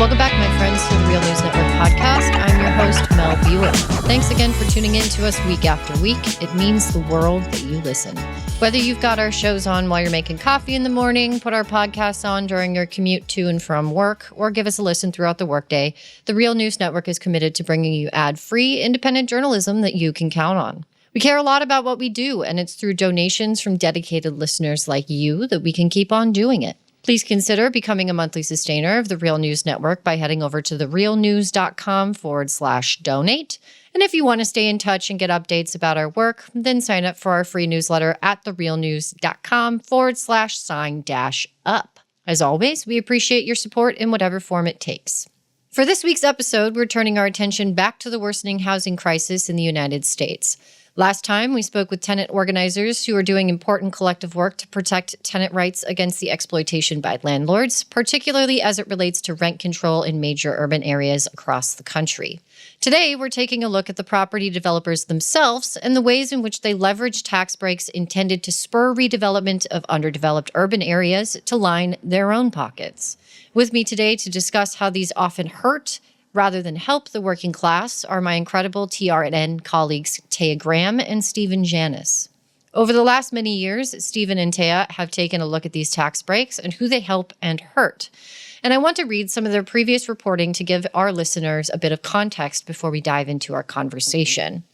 Welcome back, my friends, to the Real News Network podcast. I'm your host, Mel Buer. Thanks again for tuning in to us week after week. It means the world that you listen. Whether you've got our shows on while you're making coffee in the morning, put our podcasts on during your commute to and from work, or give us a listen throughout the workday, the Real News Network is committed to bringing you ad-free, independent journalism that you can count on. We care a lot about what we do, and it's through donations from dedicated listeners like you that we can keep on doing it. Please consider becoming a monthly sustainer of the Real News Network by heading over to therealnews.com/donate. And if you want to stay in touch and get updates about our work, then sign up for our free newsletter at therealnews.com/sign-up. As always, we appreciate your support in whatever form it takes. For this week's episode, we're turning our attention back to the worsening housing crisis in the United States. Last time, we spoke with tenant organizers who are doing important collective work to protect tenant rights against the exploitation by landlords, particularly as it relates to rent control in major urban areas across the country. Today, we're taking a look at the property developers themselves and the ways in which they leverage tax breaks intended to spur redevelopment of underdeveloped urban areas to line their own pockets. With me today to discuss how these often hurt rather than help the working class are my incredible TRNN colleagues Taya and Stephen Janis. Over the last many years, Stephen and Taya have taken a look at these tax breaks and who they help and hurt. And I want to read some of their previous reporting to give our listeners a bit of context before we dive into our conversation.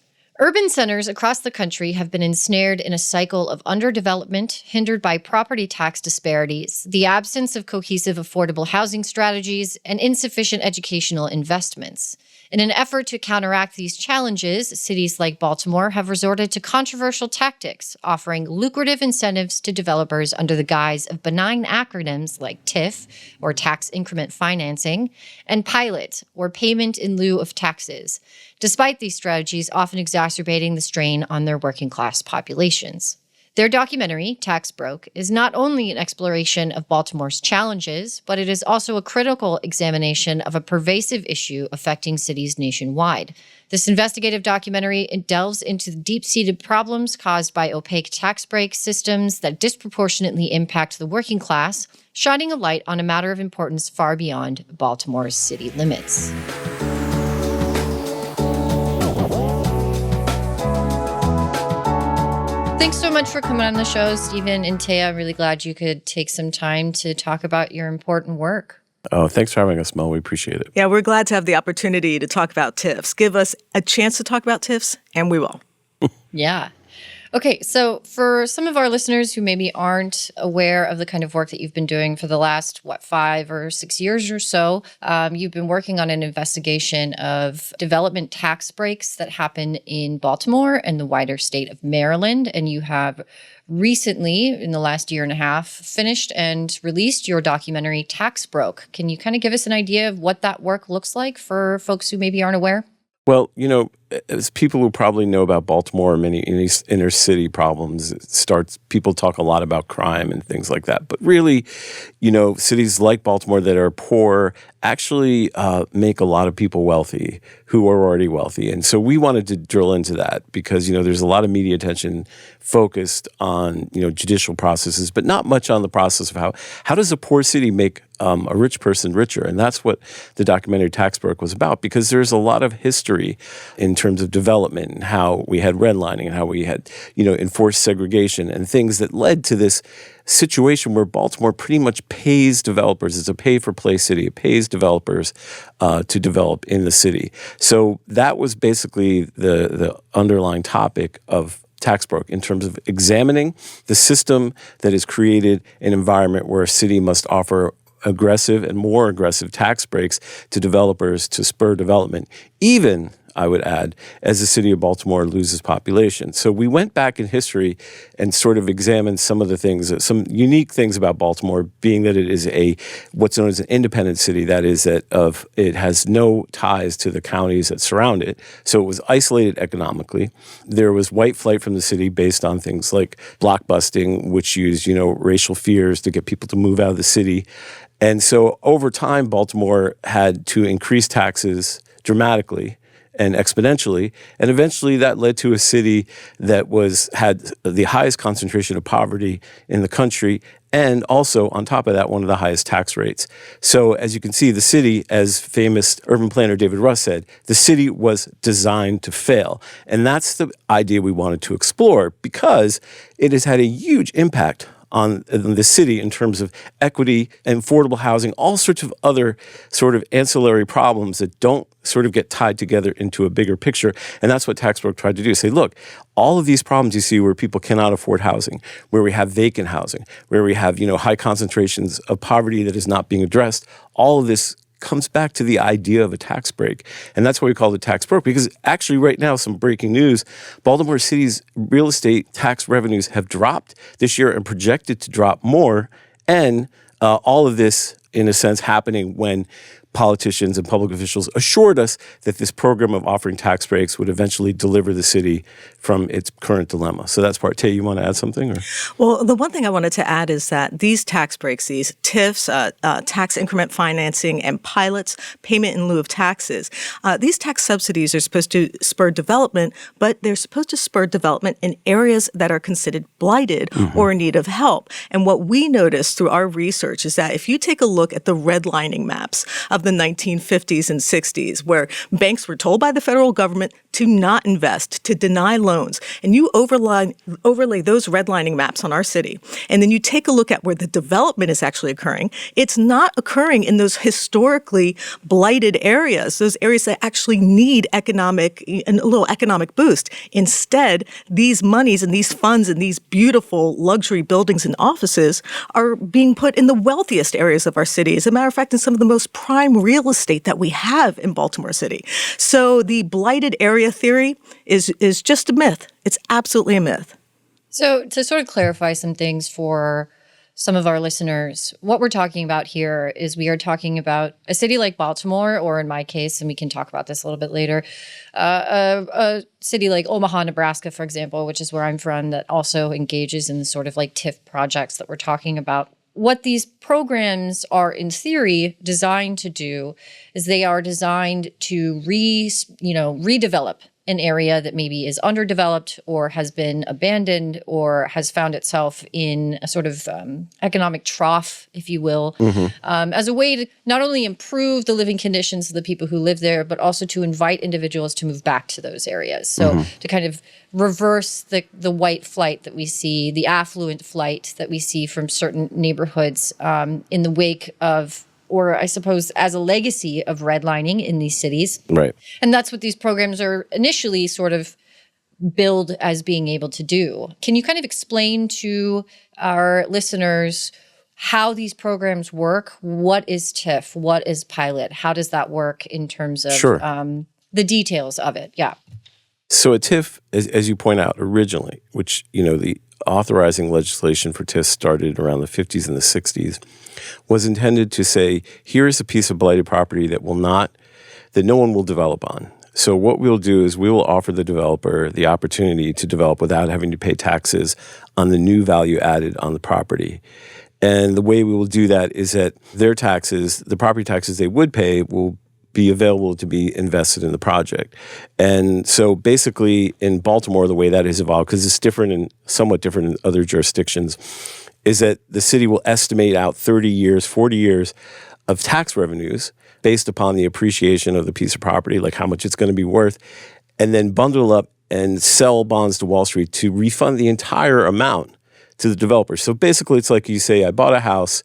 Urban centers across the country have been ensnared in a cycle of underdevelopment, hindered by property tax disparities, the absence of cohesive affordable housing strategies, and insufficient educational investments. In an effort to counteract these challenges, cities like Baltimore have resorted to controversial tactics, offering lucrative incentives to developers under the guise of benign acronyms like TIF, or tax increment financing, and PILOT, or payment in lieu of taxes, despite these strategies often exacerbating the strain on their working class populations. Their documentary, Tax Broke, is not only an exploration of Baltimore's challenges, but it is also a critical examination of a pervasive issue affecting cities nationwide. This investigative documentary delves into the deep-seated problems caused by opaque tax break systems that disproportionately impact the working class, shining a light on a matter of importance far beyond Baltimore's city limits. Thanks so much for coming on the show, Stephen and Taya. I'm really glad you could take some time to talk about your important work. Oh, thanks for having us, Mel. We appreciate it. Yeah, we're glad to have the opportunity to talk about TIFs. Give us a chance to talk about TIFs, and we will. Yeah. Okay, so for some of our listeners who maybe aren't aware of the kind of work that you've been doing for the last, 5 or 6 years or so, you've been working on an investigation of development tax breaks that happen in Baltimore and the wider state of Maryland. And you have recently, in the last year and a half, finished and released your documentary, Tax Broke. Can you kind of give us an idea of what that work looks like for folks who maybe aren't aware? Well, as people who probably know about Baltimore and many inner city problems, people talk a lot about crime and things like that. But really, cities like Baltimore that are poor actually make a lot of people wealthy who are already wealthy. And so we wanted to drill into that because, there's a lot of media attention focused on, judicial processes, but not much on the process of how does a poor city make a rich person richer? And that's what the documentary Tax Broke was about, because there's a lot of history in terms of development and how we had redlining and how we had, enforced segregation and things that led to this situation where Baltimore pretty much pays developers. It's a pay-for-play city. It pays developers to develop in the city. So that was basically the underlying topic of Tax Broke in terms of examining the system that has created an environment where a city must offer aggressive and more aggressive tax breaks to developers to spur development, even, I would add, as the city of Baltimore loses population. So we went back in history and sort of examined some of the things, some unique things about Baltimore, being that it is what's known as an independent city. That is it has no ties to the counties that surround it. So it was isolated economically. There was white flight from the city based on things like blockbusting, which used, racial fears to get people to move out of the city. And so over time, Baltimore had to increase taxes dramatically and exponentially, and eventually that led to a city that had the highest concentration of poverty in the country And also, on top of that, one of the highest tax rates. So as you can see, the city, as famous urban planner David Russ said, the city was designed to fail. And that's the idea we wanted to explore because it has had a huge impact on the city in terms of equity and affordable housing, all sorts of other sort of ancillary problems that don't sort of get tied together into a bigger picture. And that's what Taxbroke tried to do. Say, look, all of these problems you see where people cannot afford housing, where we have vacant housing, where we have, high concentrations of poverty that is not being addressed, all of this comes back to the idea of a tax break. And that's why we call it tax broke, because actually right now, some breaking news, Baltimore City's real estate tax revenues have dropped this year and projected to drop more. And all of this, in a sense, happening when politicians and public officials assured us that this program of offering tax breaks would eventually deliver the city from its current dilemma. So that's part. Tay, you want to add something? Or? Well, the one thing I wanted to add is that these tax breaks, these TIFs, tax increment financing, and pilots, payment in lieu of taxes, these tax subsidies are supposed to spur development, but they're supposed to spur development in areas that are considered blighted or in need of help. And what we noticed through our research is that if you take a look at the redlining maps of the 1950s and 60s, where banks were told by the federal government to not invest, to deny loans, and you overlay those redlining maps on our city, and then you take a look at where the development is actually occurring, it's not occurring in those historically blighted areas, those areas that actually need a little economic boost. Instead, these monies and these funds and these beautiful luxury buildings and offices are being put in the wealthiest areas of our city. As a matter of fact, in some of the most prime real estate that we have in Baltimore City. So the blighted area theory is just a myth. It's absolutely a myth. So to sort of clarify some things for some of our listeners, what we're talking about here is we are talking about a city like Baltimore, or in my case, and we can talk about this a little bit later, a city like Omaha, Nebraska, for example, which is where I'm from, that also engages in the sort of like TIF projects that we're talking about. What these programs are, in theory, designed to do is they are designed to redevelop an area that maybe is underdeveloped or has been abandoned or has found itself in a sort of economic trough, if you will, as a way to not only improve the living conditions of the people who live there, but also to invite individuals to move back to those areas. So to kind of reverse the white flight that we see, the affluent flight that we see from certain neighborhoods in the wake of, or I suppose as a legacy of redlining in these cities. Right. And that's what these programs are initially sort of billed as being able to do. Can you kind of explain to our listeners how these programs work? What is TIF? What is pilot? How does that work in terms of the details of it? Yeah. So a TIF, as you point out originally, which, the authorizing legislation for TIFs started around the 50s and the 60s, was intended to say, here is a piece of blighted property that no one will develop on. So what we'll do is we will offer the developer the opportunity to develop without having to pay taxes on the new value added on the property. And the way we will do that is that their taxes, the property taxes they would pay, will be available to be invested in the project. And so basically in Baltimore, the way that has evolved, because it's different and somewhat different in other jurisdictions, is that the city will estimate out 30 years, 40 years of tax revenues based upon the appreciation of the piece of property, like how much it's going to be worth, and then bundle up and sell bonds to Wall Street to refund the entire amount to the developer. So basically it's like you say, I bought a house,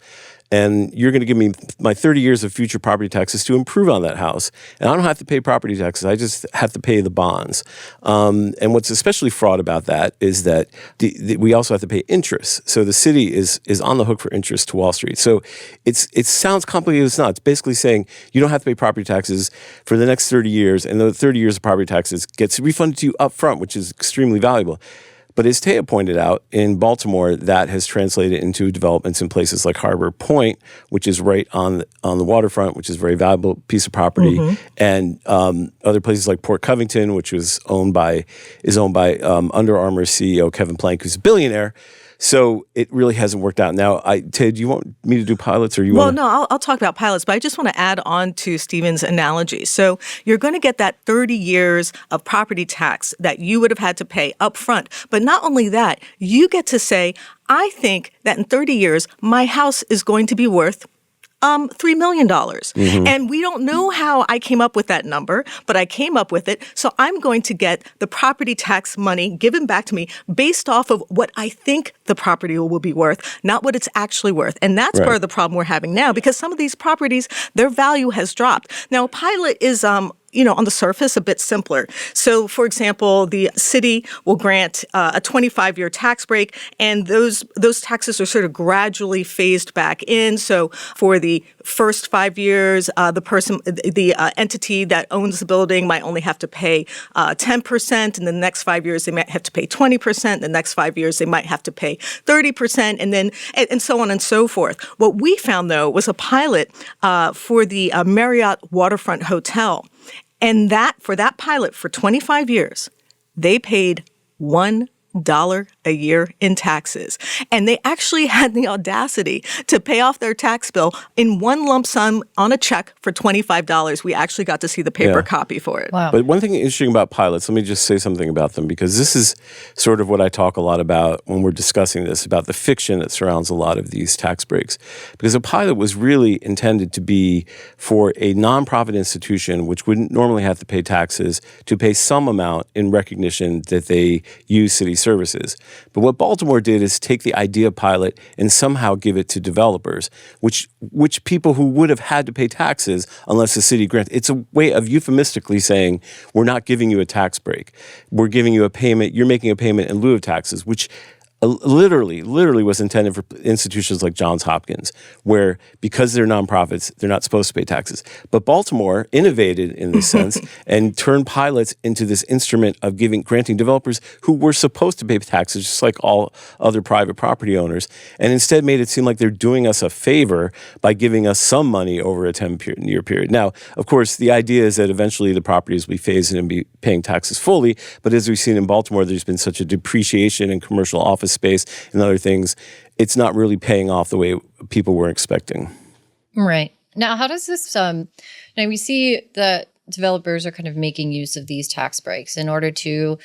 and you're going to give me my 30 years of future property taxes to improve on that house. And I don't have to pay property taxes. I just have to pay the bonds. And what's especially fraught about that is that we also have to pay interest. So the city is on the hook for interest to Wall Street. So it sounds complicated. It's not. It's basically saying you don't have to pay property taxes for the next 30 years, and the 30 years of property taxes gets refunded to you up front, which is extremely valuable. But as Taya pointed out, in Baltimore, that has translated into developments in places like Harbor Point, which is right on the waterfront, which is a very valuable piece of property, and other places like Port Covington, which is owned by Under Armour CEO Kevin Plank, who's a billionaire. So it really hasn't worked out. Now, Ted, do you want me to do pilots, or you Well, want to? no, I'll talk about pilots, but I just want to add on to Stephen's analogy. So you're going to get that 30 years of property tax that you would have had to pay up front. But not only that, you get to say, I think that in 30 years, my house is going to be worth $3 million. And we don't know how I came up with that number, but I came up with it. So I'm going to get the property tax money given back to me based off of what I think the property will be worth, not what it's actually worth. And that's part of the problem we're having now, because some of these properties, their value has dropped. Now, a pilot is on the surface, a bit simpler. So, for example, the city will grant a 25-year tax break, and those taxes are sort of gradually phased back in. So, for the first 5 years, the entity that owns the building might only have to pay 10%, and the next 5 years they might have to pay 20%. The next 5 years they might have to pay 30%, and so on and so forth. What we found, though, was a pilot for the Marriott Waterfront Hotel. And for that pilot, for 25 years, they paid $1 a year in taxes. And they actually had the audacity to pay off their tax bill in one lump sum on a check for $25. We actually got to see the paper copy for it. Wow. But one thing interesting about pilots, let me just say something about them, because this is sort of what I talk a lot about when we're discussing this, about the fiction that surrounds a lot of these tax breaks. Because a pilot was really intended to be for a nonprofit institution, which wouldn't normally have to pay taxes, to pay some amount in recognition that they use city services. But what Baltimore did is take the idea of pilot and somehow give it to developers, which people who would have had to pay taxes unless the city grants. It's a way of euphemistically saying, we're not giving you a tax break. We're giving you a payment. You're making a payment in lieu of taxes, which literally was intended for institutions like Johns Hopkins, where because they're nonprofits, they're not supposed to pay taxes. But Baltimore innovated in this sense and turned pilots into this instrument of granting developers who were supposed to pay taxes, just like all other private property owners, and instead made it seem like they're doing us a favor by giving us some money over a 10-year period. Now, of course, the idea is that eventually the properties will be phased in and be paying taxes fully, but as we've seen in Baltimore, there's been such a depreciation in commercial office space and other things, it's not really paying off the way people were expecting. Right. Now, how does this, now we see that developers are kind of making use of these tax breaks in order to,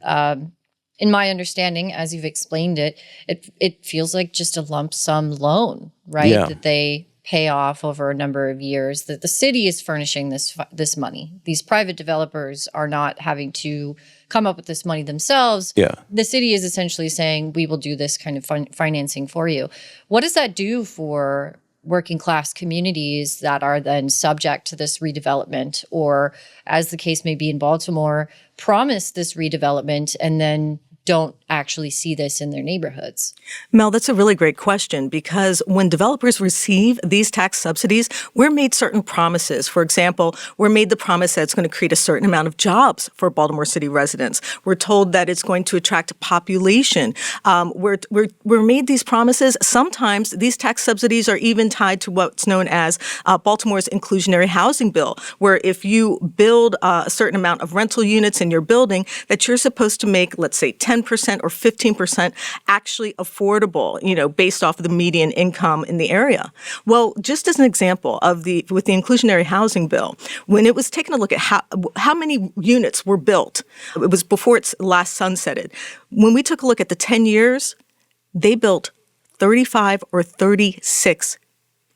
in my understanding, as you've explained it feels like just a lump sum loan, right? Yeah. That they pay off over a number of years, that the city is furnishing this money. These private developers are not having to come up with this money themselves. Yeah. The city is essentially saying, we will do this kind of financing for you. What does that do for working class communities that are then subject to this redevelopment, or, as the case may be in Baltimore, promise this redevelopment and then don't actually see this in their neighborhoods? Mel, that's a really great question, because when developers receive these tax subsidies, we're made certain promises. For example, we're made the promise that it's going to create a certain amount of jobs for Baltimore City residents. We're told that it's going to attract a population. We're made these promises. Sometimes these tax subsidies are even tied to what's known as Baltimore's inclusionary housing bill, where if you build a certain amount of rental units in your building, that you're supposed to make, let's say, 10% or 15% actually affordable, based off of the median income in the area. Well, just as an example with the inclusionary housing bill, when it was taking a look at how many units were built, it was before it's last sunsetted. When we took a look at the 10 years, they built 35 or 36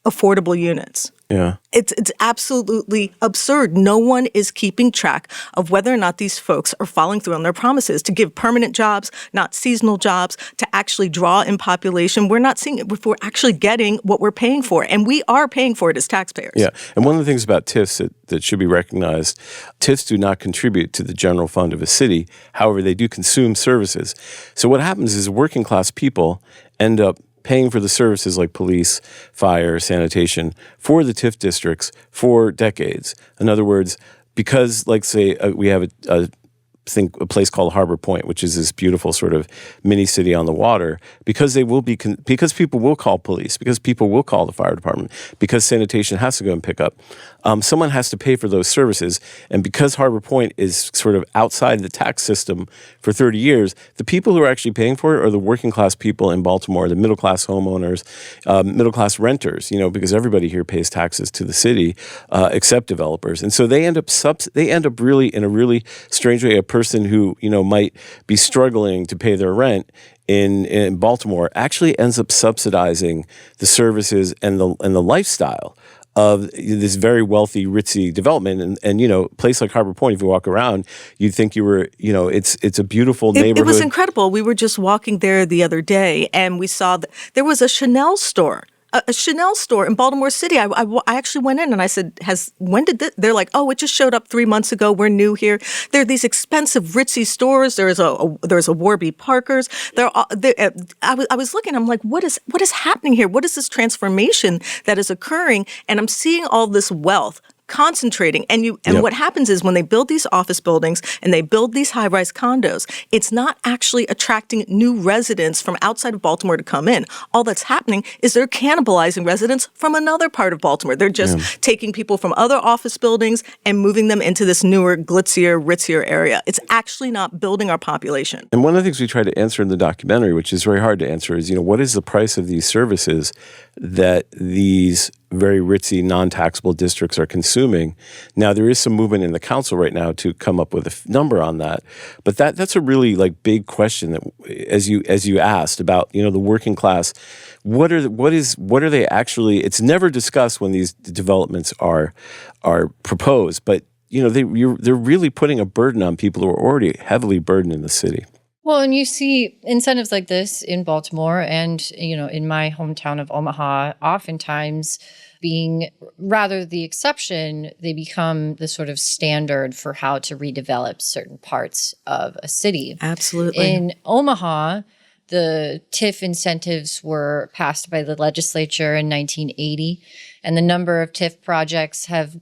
affordable units. Yeah. It's absolutely absurd. No one is keeping track of whether or not these folks are following through on their promises to give permanent jobs, not seasonal jobs, to actually draw in population. We're not seeing it if we're actually getting what we're paying for, and we are paying for it as taxpayers. Yeah, and one of the things about TIFs that should be recognized, TIFs do not contribute to the general fund of a city. However, they do consume services. So what happens is working class people end up paying for the services like police, fire, sanitation for the TIF districts for decades. In other words, because, like, say, we have a think a place called Harbor Point, which is this beautiful sort of mini city on the water, because they will be because people will call police, because people will call the fire department, because sanitation has to go and pick up. Someone has to pay for those services, and because Harbor Point is sort of outside the tax system for 30 years, the people who are actually paying for it are the working class people in Baltimore, the middle class homeowners, middle class renters. Because everybody here pays taxes to the city, except developers, and so they end up really in a really strange way. A person who might be struggling to pay their rent in Baltimore actually ends up subsidizing the services and the lifestyle of this very wealthy, ritzy development. And a place like Harbor Point, if you walk around, you'd think you were, it's a beautiful neighborhood. It was incredible. We were just walking there the other day, and we saw that there was a Chanel store. A Chanel store in Baltimore City. I actually went in and I said, when did this? They're like, oh, it just showed up 3 months ago. We're new here. There are these expensive ritzy stores. There's a Warby Parker's. I was looking. I'm like, what is happening here? What is this transformation that is occurring? And I'm seeing all this wealth concentrating. And what happens is when they build these office buildings and they build these high-rise condos, it's not actually attracting new residents from outside of Baltimore to come in. All that's happening is they're cannibalizing residents from another part of Baltimore. They're just taking people from other office buildings and moving them into this newer, glitzier, ritzier area. It's actually not building our population. And one of the things we try to answer in the documentary, which is very hard to answer, is, what is the price of these services that these very ritzy, non-taxable districts are consuming? Now, there is some movement in the council right now to come up with a number on that, but that's a really big question that, as you asked about, the working class, what are they actually? It's never discussed when these developments are proposed, but they're really putting a burden on people who are already heavily burdened in the city. Well, and you see incentives like this in Baltimore and, in my hometown of Omaha, oftentimes being rather the exception, they become the sort of standard for how to redevelop certain parts of a city. Absolutely. In Omaha, the TIF incentives were passed by the legislature in 1980, and the number of TIF projects have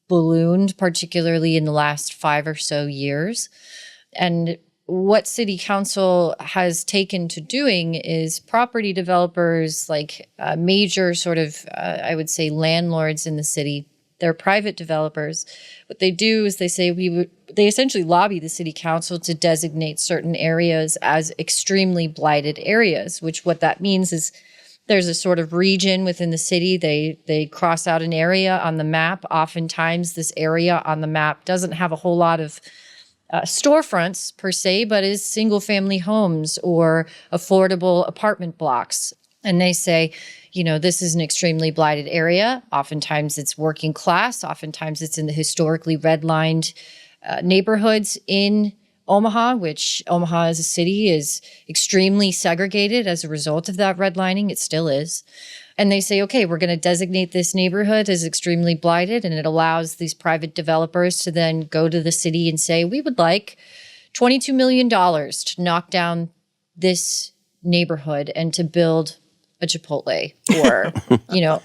ballooned, particularly in the last 5 or so years. And what city council has taken to doing is property developers, like major sort of, I would say, landlords in the city. They're private developers. What they do is they say they essentially lobby the city council to designate certain areas as extremely blighted areas, which what that means is there's a sort of region within the city. They cross out an area on the map. Oftentimes this area on the map doesn't have a whole lot of storefronts per se, but is single family homes or affordable apartment blocks. And they say, this is an extremely blighted area. Oftentimes it's working class. Oftentimes it's in the historically redlined neighborhoods in Omaha, which Omaha as a city is extremely segregated as a result of that redlining. It still is. And they say, okay, we're going to designate this neighborhood as extremely blighted, and it allows these private developers to then go to the city and say, we would like $22 million to knock down this neighborhood and to build a Chipotle or,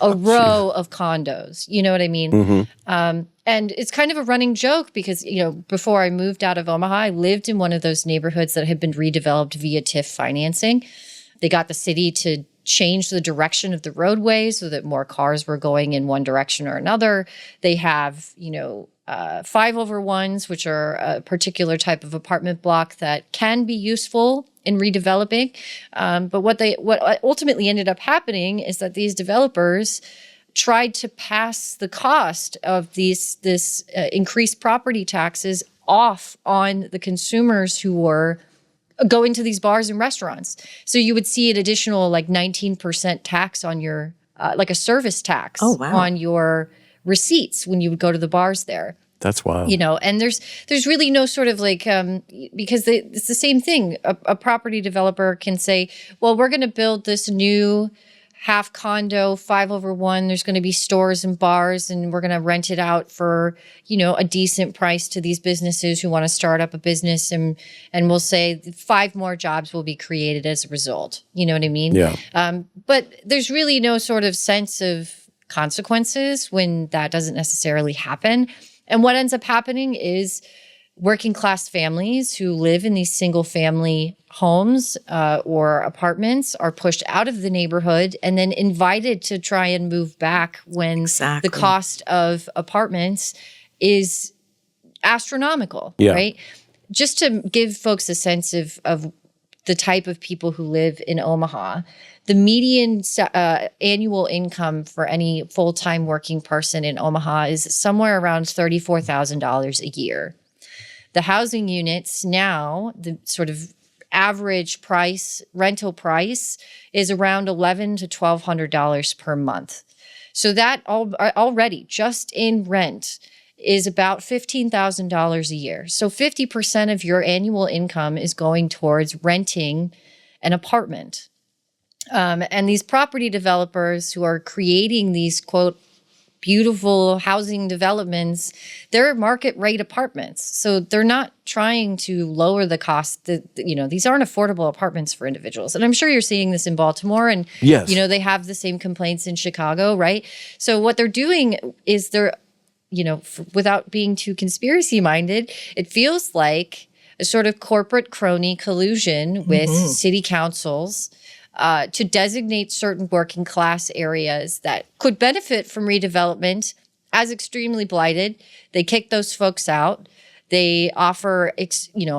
a row of condos. You know what I mean? Mm-hmm. And it's kind of a running joke because, before I moved out of Omaha, I lived in one of those neighborhoods that had been redeveloped via TIF financing. They got the city to change the direction of the roadway so that more cars were going in one direction or another. They have, 5/1s, which are a particular type of apartment block that can be useful in redeveloping. But what ultimately ended up happening is that these developers tried to pass the cost of this increased property taxes off on the consumers who were going to these bars and restaurants. So you would see an additional 19% tax on your, a service tax on your receipts when you would go to the bars there. That's wild. And there's really no sort of because it's the same thing. A property developer can say, well, we're going to build this new half condo, 5/1. There's going to be stores and bars, and we're going to rent it out for, a decent price to these businesses who want to start up a business. And we'll say 5 more jobs will be created as a result. You know what I mean? Yeah. But there's really no sort of sense of consequences when that doesn't necessarily happen. And what ends up happening is working class families who live in these single family homes or apartments are pushed out of the neighborhood and then invited to try and move back when the cost of apartments is astronomical, right? Just to give folks a sense of the type of people who live in Omaha, the median annual income for any full-time working person in Omaha is somewhere around $34,000 a year. The housing units now, the sort of average price, rental price, is around $1,100 to $1,200 per month. So that already, just in rent, is about $15,000 a year. So 50% of your annual income is going towards renting an apartment. And these property developers who are creating these, quote, beautiful housing developments, they're market rate apartments. So they're not trying to lower the cost. These aren't affordable apartments for individuals. And I'm sure you're seeing this in Baltimore. And, they have the same complaints in Chicago, right? So what they're doing is without being too conspiracy minded, it feels like a sort of corporate crony collusion with city councils to designate certain working class areas that could benefit from redevelopment as extremely blighted. They kick those folks out. They offer,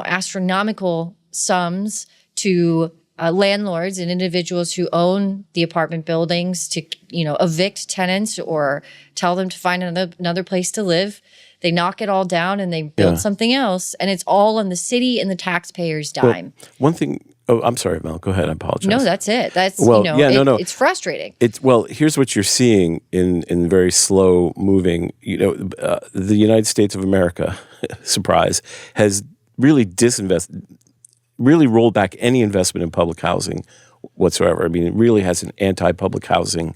astronomical sums to landlords and individuals who own the apartment buildings to, evict tenants or tell them to find another place to live. They knock it all down and they build something else. And it's all on the city and the taxpayers' dime. Well, one thing. Oh, I'm sorry, Mel. Go ahead. I apologize. No, that's it. That's, it's frustrating. Here's what you're seeing in very slow moving, the United States of America, surprise, has really really rolled back any investment in public housing whatsoever. I mean, it really has an anti-public housing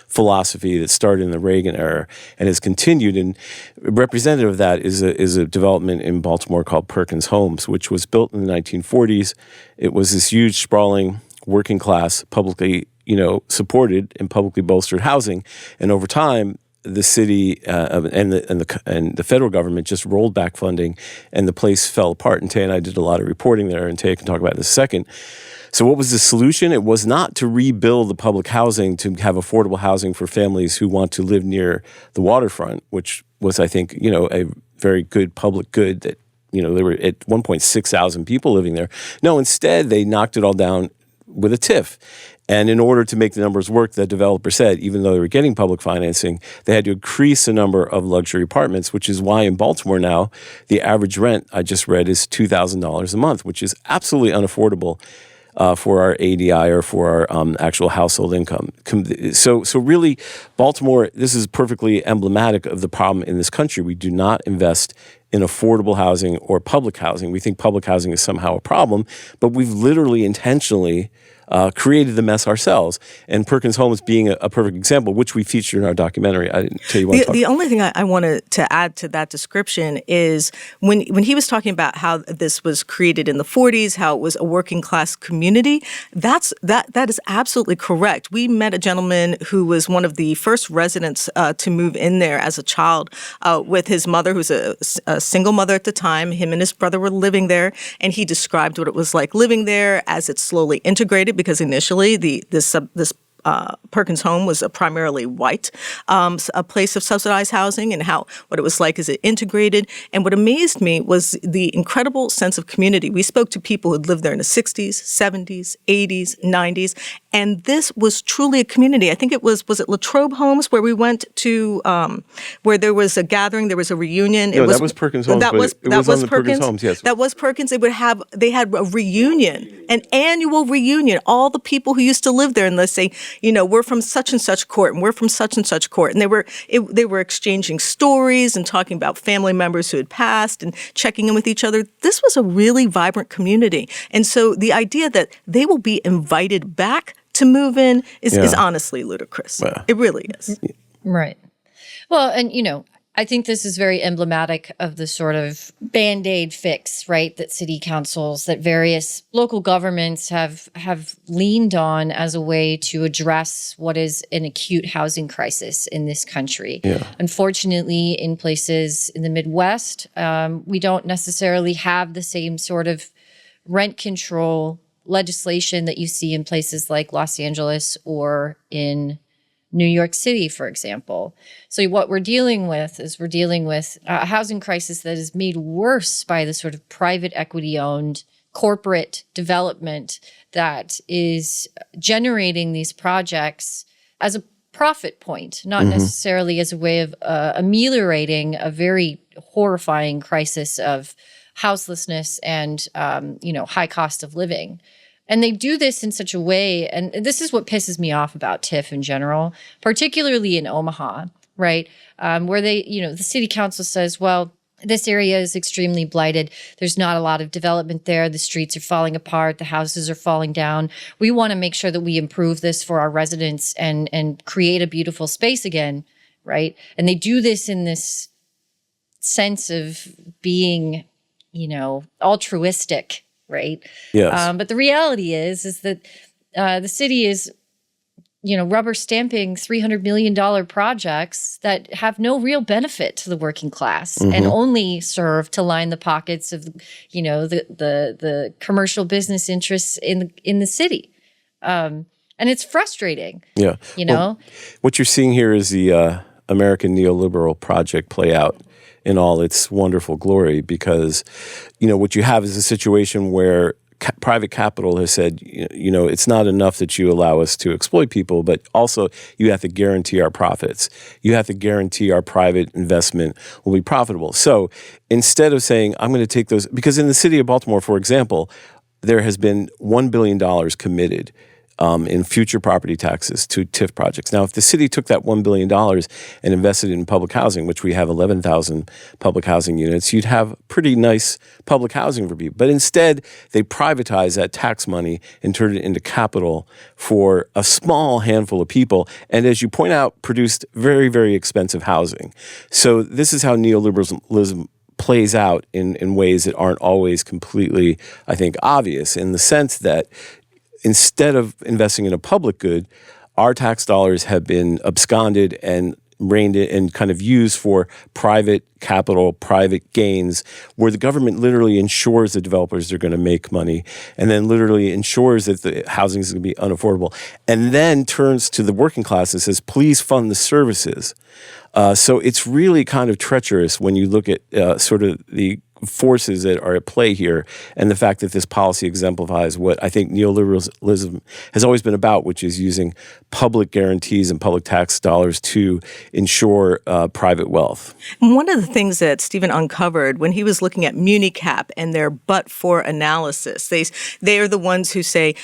philosophy that started in the Reagan era and has continued. And representative of that is a development in Baltimore called Perkins Homes, which was built in the 1940s. It was this huge, sprawling, working class, publicly, supported and publicly bolstered housing. And over time, the city and the federal government just rolled back funding, and the place fell apart. And Taya and I did a lot of reporting there, and Taya can talk about it in a second. So what was the solution? It was not to rebuild the public housing to have affordable housing for families who want to live near the waterfront, which was, I think, a very good public good that, there were at 1,600 people living there. No, instead, they knocked it all down with a TIF. And in order to make the numbers work, the developer said, even though they were getting public financing, they had to increase the number of luxury apartments, which is why in Baltimore now, the average rent I just read is $2,000 a month, which is absolutely unaffordable for our ADI or for our actual household income. So really, Baltimore, this is perfectly emblematic of the problem in this country. We do not invest in affordable housing or public housing. We think public housing is somehow a problem, but we've literally intentionally created the mess ourselves. And Perkins Homes being a perfect example, which we featured in our documentary. I didn't tell you what the only thing I wanted to add to that description is when he was talking about how this was created in the 40s, how it was a working class community, that is absolutely correct. We met a gentleman who was one of the first residents to move in there as a child with his mother, who's a single mother at the time. Him and his brother were living there, and he described what it was like living there as it slowly integrated, because initially this Perkins home was a primarily white, a place of subsidized housing, and what it was like as it integrated. And what amazed me was the incredible sense of community. We spoke to people who had lived there in the 60s, 70s, 80s, 90s, and this was truly a community. I think it was it Latrobe Homes where we went to, where there was a gathering, there was a reunion. That was Perkins Homes. That was Perkins Homes, yes. That was Perkins. They had a reunion, an annual reunion. All the people who used to live there, and let's say, we're from such and such court, and we're from such and such court. And they were exchanging stories and talking about family members who had passed and checking in with each other. This was a really vibrant community. And so the idea that they will be invited back to move in is honestly ludicrous. It really is. Right. Well, and, I think this is very emblematic of the sort of Band-Aid fix, right, that city councils, that various local governments have leaned on as a way to address what is an acute housing crisis in this country. Yeah. Unfortunately, in places in the Midwest, we don't necessarily have the same sort of rent control legislation that you see in places like Los Angeles or in New York City, for example. So what we're dealing with is a housing crisis that is made worse by the sort of private equity-owned corporate development that is generating these projects as a profit point, not necessarily as a way of ameliorating a very horrifying crisis of houselessness and high cost of living. And they do this in such a way, and this is what pisses me off about TIF in general, particularly in Omaha, right? Where the city council says, well, this area is extremely blighted. There's not a lot of development there. The streets are falling apart. The houses are falling down. We want to make sure that we improve this for our residents and create a beautiful space again, right? And they do this in this sense of being, altruistic, right? Yes. But the reality is that the city is, rubber stamping $300 million projects that have no real benefit to the working class and only serve to line the pockets of, the commercial business interests in the city. And it's frustrating. Yeah. Well, what you're seeing here is the American neoliberal project play out in all its wonderful glory, because, what you have is a situation where private capital has said, it's not enough that you allow us to exploit people, but also you have to guarantee our profits. You have to guarantee our private investment will be profitable. So instead of saying, I'm going to take those, because in the city of Baltimore, for example, there has been $1 billion committed in future property taxes to TIF projects. Now, if the city took that $1 billion and invested it in public housing, which we have 11,000 public housing units, you'd have pretty nice public housing for people. But instead, they privatize that tax money and turn it into capital for a small handful of people. And as you point out, produced very, very expensive housing. So this is how neoliberalism plays out in ways that aren't always completely, I think, obvious, in the sense that instead of investing in a public good, our tax dollars have been absconded and reined in and kind of used for private capital, private gains, where the government literally ensures the developers are going to make money and then literally ensures that the housing is going to be unaffordable, and then turns to the working class and says, please fund the services. So it's really kind of treacherous when you look at sort of the forces that are at play here, and the fact that this policy exemplifies what I think neoliberalism has always been about, which is using public guarantees and public tax dollars to ensure private wealth. One of the things that Stephen uncovered when he was looking at MuniCap and their but-for analysis, they are the ones who say,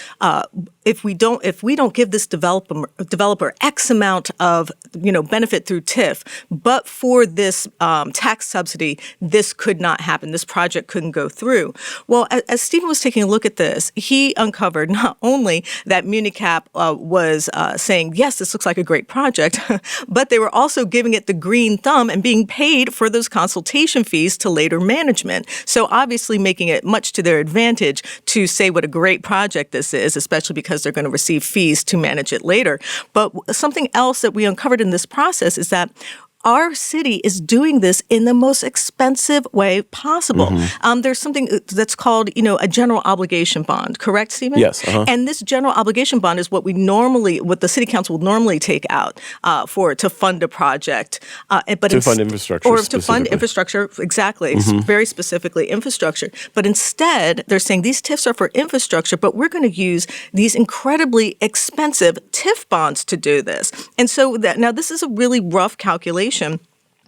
if we don't give this developer X amount of benefit through TIF, but for this tax subsidy, this could not happen. This project couldn't go through. Well, as Stephen was taking a look at this, he uncovered not only that MuniCap was saying, yes, this looks like a great project, but they were also giving it the green thumb and being paid for those consultation fees to later management. So obviously making it much to their advantage to say what a great project this is, especially because they're going to receive fees to manage it later. But something else that we uncovered in this process is that our city is doing this in the most expensive way possible. There's something that's called, a general obligation bond, correct, Stephen? Yes. And this general obligation bond is what the city council would normally take out to fund a project. To fund infrastructure. Or to fund infrastructure, exactly, very specifically infrastructure. But instead, they're saying these TIFs are for infrastructure, but we're going to use these incredibly expensive TIF bonds to do this. And so now this is a really rough calculation.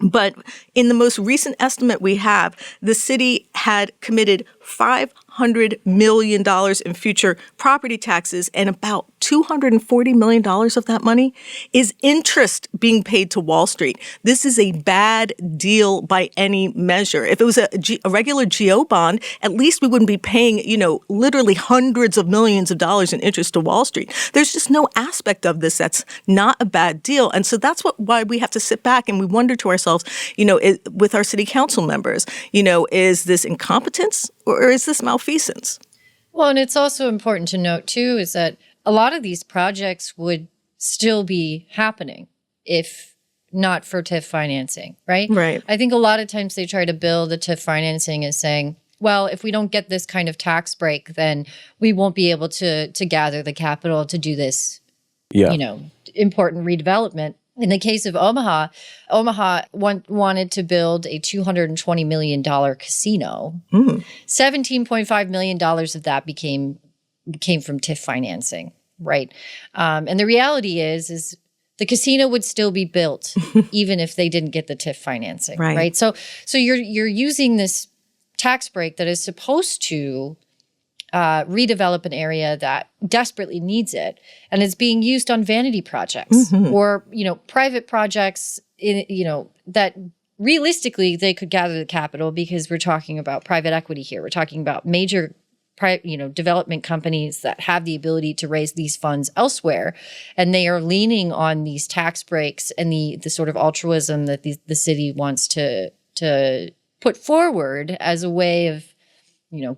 But in the most recent estimate we have, the city had committed $500 million in future property taxes and about $240 million of that money is interest being paid to Wall Street. This is a bad deal by any measure. If it was a regular GO bond, at least we wouldn't be paying, literally hundreds of millions of dollars in interest to Wall Street. There's just no aspect of this that's not a bad deal. And so that's why we have to sit back and we wonder to ourselves, with our city council members, is this incompetence or is this malfeasance? Well, and it's also important to note, too, is that a lot of these projects would still be happening if not for TIF financing, right? Right. I think a lot of times they try to build the TIF financing as saying, well, if we don't get this kind of tax break, then we won't be able to gather the capital to do this, important redevelopment. In the case of Omaha wanted to build a $220 million casino. $17.5 million of that came from TIF financing, right? And the reality is the casino would still be built even if they didn't get the TIF financing, right? So you're using this tax break that is supposed to redevelop an area that desperately needs it, and it's being used on vanity projects or private projects that realistically they could gather the capital, because we're talking about private equity here. We're talking about major development companies that have the ability to raise these funds elsewhere, and they are leaning on these tax breaks and the sort of altruism that the city wants to put forward as a way of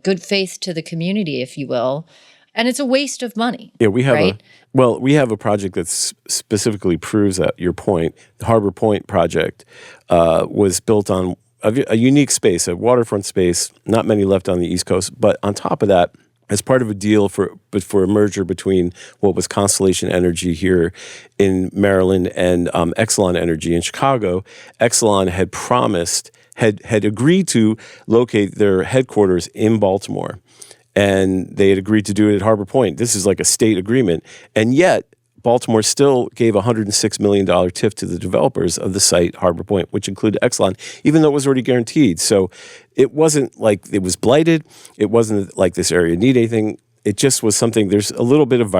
good faith to the community, if you will. And it's a waste of money. Yeah, we have right? a project that specifically proves that your point. The Harbor Point project was built on a unique space, a waterfront space, not many left on the East Coast. But on top of that, as part of a deal for a merger between what was Constellation Energy here in Maryland and Exelon Energy in Chicago, Exelon had promised, had agreed to locate their headquarters in Baltimore. And they had agreed to do it at Harbor Point. This is like a state agreement. And yet, Baltimore still gave a $106 million TIF to the developers of the site, Harbor Point, which included Exelon, even though it was already guaranteed. So it wasn't like it was blighted. It wasn't like this area needed anything. It just was something, there's a little bit of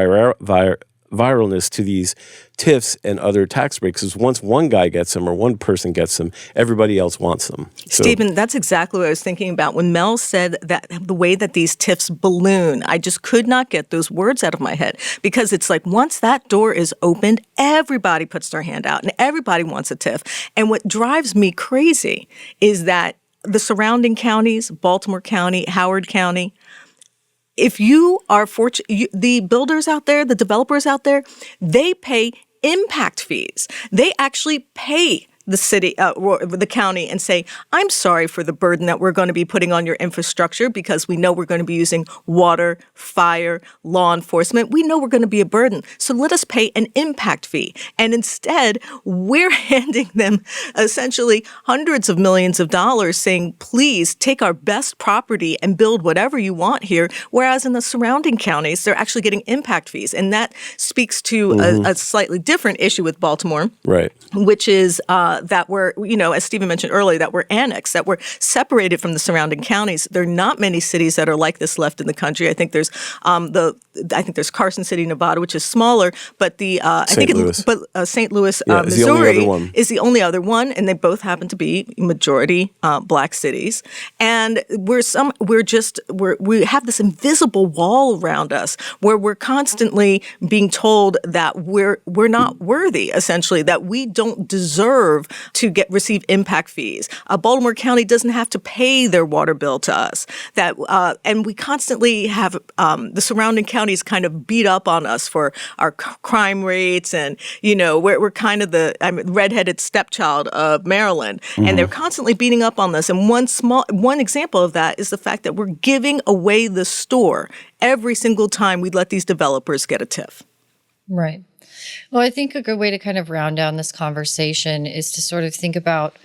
viralness to these TIFs and other tax breaks, because once one guy gets them or one person gets them, everybody else wants them. Stephen, that's exactly what I was thinking about. When Mel said that the way that these TIFs balloon, I just could not get those words out of my head, because it's like once that door is opened, everybody puts their hand out and everybody wants a TIF. And what drives me crazy is that the surrounding counties, Baltimore County, Howard County, if you are fortunate, the builders out there, the developers out there, they pay impact fees. They actually pay the city, the county, and say, I'm sorry for the burden that we're going to be putting on your infrastructure, because we know we're going to be using water, fire, law enforcement. We know we're going to be a burden. So let us pay an impact fee. And instead, we're handing them essentially hundreds of millions of dollars, saying, please take our best property and build whatever you want here. Whereas in the surrounding counties, they're actually getting impact fees. And that speaks to a slightly different issue with Baltimore, right? Which is that we're, as Stephen mentioned earlier, that we're annexed, that we're separated from the surrounding counties. There are not many cities that are like this left in the country. I think there's there's Carson City, Nevada, which is smaller, but St. Louis, Missouri is the only other one, and they both happen to be majority black cities. And we have this invisible wall around us where we're constantly being told that we're not worthy, essentially, that we don't deserve to receive impact fees. Baltimore County doesn't have to pay their water bill to us. And we constantly have the surrounding counties kind of beat up on us for our crime rates, and we're kind of the redheaded stepchild of Maryland, and they're constantly beating up on us. And one example of that is the fact that we're giving away the store every single time we let these developers get a TIF. Right. Well, I think a good way to kind of round down this conversation is to sort of think about,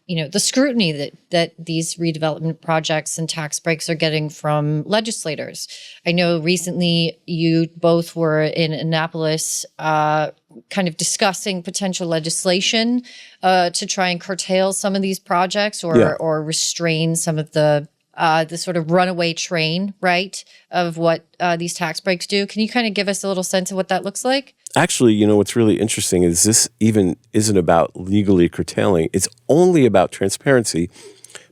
the scrutiny that these redevelopment projects and tax breaks are getting from legislators. I know recently you both were in Annapolis kind of discussing potential legislation to try and curtail some of these projects or restrain some of the the sort of runaway train, right, of what these tax breaks do. Can you kind of give us a little sense of what that looks like? Actually, what's really interesting is this even isn't about legally curtailing. It's only about transparency,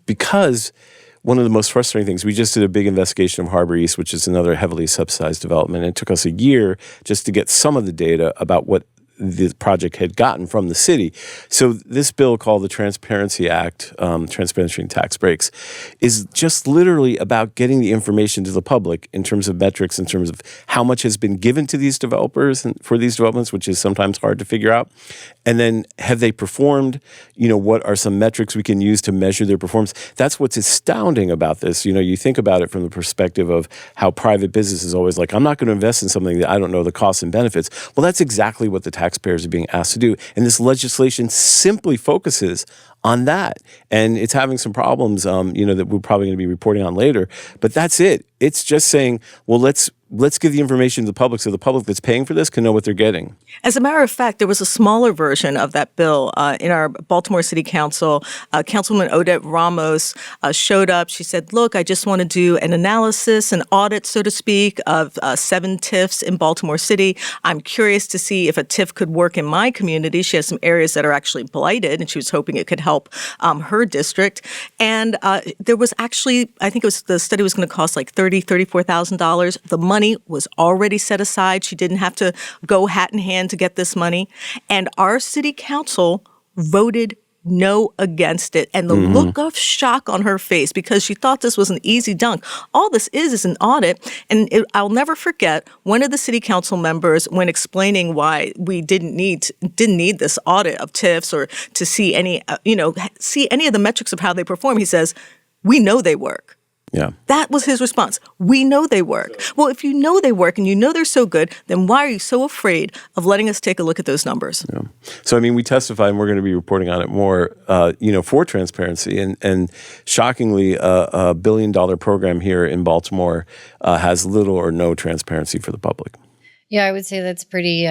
because one of the most frustrating things, we just did a big investigation of Harbor East, which is another heavily subsidized development. And it took us a year just to get some of the data about what the project had gotten from the city. So this bill called the Transparency Act, Transparency and Tax Breaks, is just literally about getting the information to the public in terms of metrics, in terms of how much has been given to these developers and for these developments, which is sometimes hard to figure out. And then have they performed? What are some metrics we can use to measure their performance? That's what's astounding about this. You think about it from the perspective of how private business is always like, I'm not going to invest in something that I don't know the costs and benefits. Well, that's exactly what the taxpayers are being asked to do. And this legislation simply focuses on that. And it's having some problems, that we're probably going to be reporting on later. But that's it. It's just saying, well, let's give the information to the public so the public that's paying for this can know what they're getting. As a matter of fact, there was a smaller version of that bill in our Baltimore City Council. Councilwoman Odette Ramos showed up. She said, look, I just want to do an analysis, an audit, so to speak, of 7 TIFs in Baltimore City. I'm curious to see if a TIF could work in my community. She has some areas that are actually blighted, and she was hoping it could help her district. And there was actually, I think the study was going to cost like $34,000. The money was already set aside. She didn't have to go hat in hand to get this money. And our city council voted no against it. And the look of shock on her face, because she thought this was an easy dunk. All this is an audit. And I'll never forget one of the city council members, when explaining why we didn't need this audit of TIFs or to see any of the metrics of how they perform. He says, we know they work. Yeah. That was his response. We know they work. Well, if you know they work and you know they're so good, then why are you so afraid of letting us take a look at those numbers? Yeah. So, we testified, and we're going to be reporting on it more, for transparency. And shockingly, a $1 billion program here in Baltimore has little or no transparency for the public. Yeah, I would say that's pretty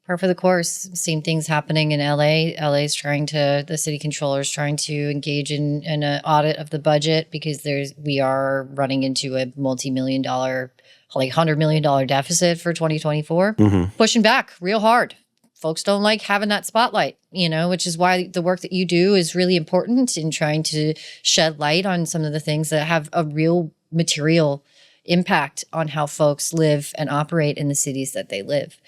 par for the course. Same things happening in LA. The city controller is trying to engage in an audit of the budget, because we are running into a multi-million-dollar, like $100 million deficit for 2024. Pushing back real hard. Folks don't like having that spotlight, which is why the work that you do is really important in trying to shed light on some of the things that have a real material impact on how folks live and operate in the cities that they live.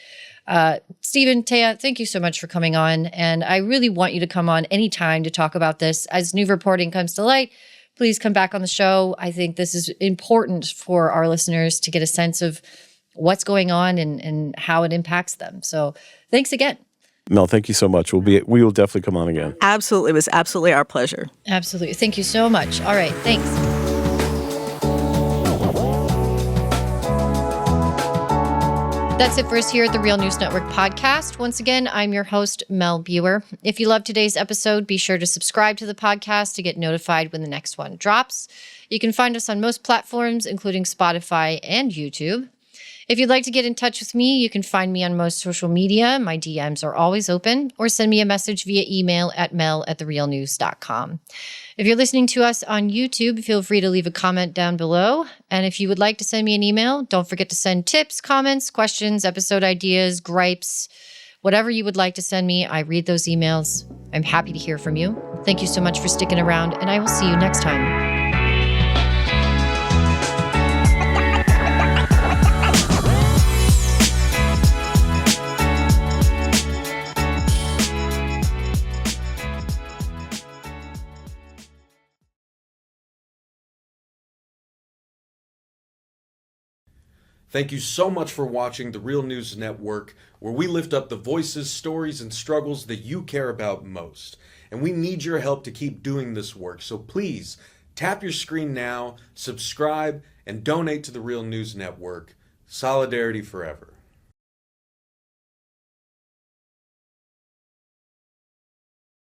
Stephen, Taya, thank you so much for coming on. And I really want you to come on anytime to talk about this. As new reporting comes to light, please come back on the show. I think this is important for our listeners to get a sense of what's going on and how it impacts them. So thanks again. Mel, thank you so much. We will definitely come on again. Absolutely. It was absolutely our pleasure. Absolutely. Thank you so much. All right. Thanks. That's it for us here at the Real News Network podcast. Once again, I'm your host, Mel Buer. If you loved today's episode, be sure to subscribe to the podcast to get notified when the next one drops. You can find us on most platforms, including Spotify and YouTube. If you'd like to get in touch with me, you can find me on most social media. My DMs are always open, or send me a message via email at mel@therealnews.com. If you're listening to us on YouTube, feel free to leave a comment down below. And if you would like to send me an email, don't forget to send tips, comments, questions, episode ideas, gripes, whatever you would like to send me. I read those emails. I'm happy to hear from you. Thank you so much for sticking around, and I will see you next time. Thank you so much for watching the Real News Network, where we lift up the voices, stories, and struggles that you care about most. And we need your help to keep doing this work. So please, tap your screen now, subscribe, and donate to the Real News Network. Solidarity forever.